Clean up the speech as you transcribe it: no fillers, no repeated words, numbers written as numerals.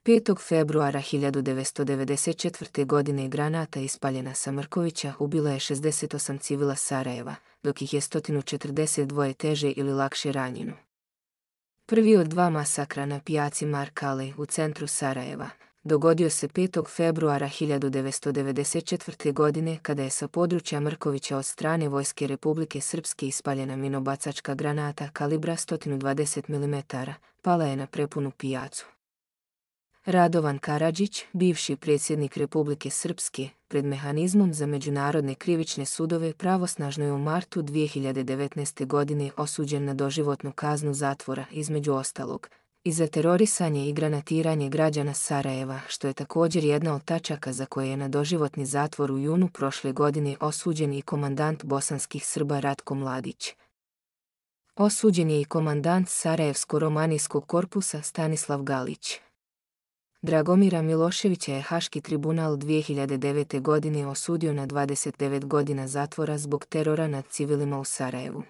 5. februara 1994. godine granata ispaljena sa Mrkovića ubila je 68 civila Sarajeva, dok ih je 142 teže ili lakše ranjeno. Prvi od dva masakra na pijaci Markale u centru Sarajeva dogodio se 5. februara 1994. godine kada je sa područja Mrkovića od strane Vojske Republike Srpske ispaljena minobacačka granata kalibra 120 mm, pala je na prepunu pijacu. Radovan Karadžić, bivši predsjednik Republike Srpske, pred mehanizmom za međunarodne krivične sudove pravosnažno je u martu 2019. godine osuđen na doživotnu kaznu zatvora, između ostalog, i za terorisanje i granatiranje građana Sarajeva, što je također jedna od tačaka za koje je na doživotni zatvor u junu prošle godine osuđen i komandant bosanskih Srba Ratko Mladić. Osuđen je i komandant Sarajevsko-romanijskog korpusa Stanislav Galić. Dragomira Miloševića je Haški tribunal 2009. godine osudio na 29 godina zatvora zbog terora nad civilima u Sarajevu.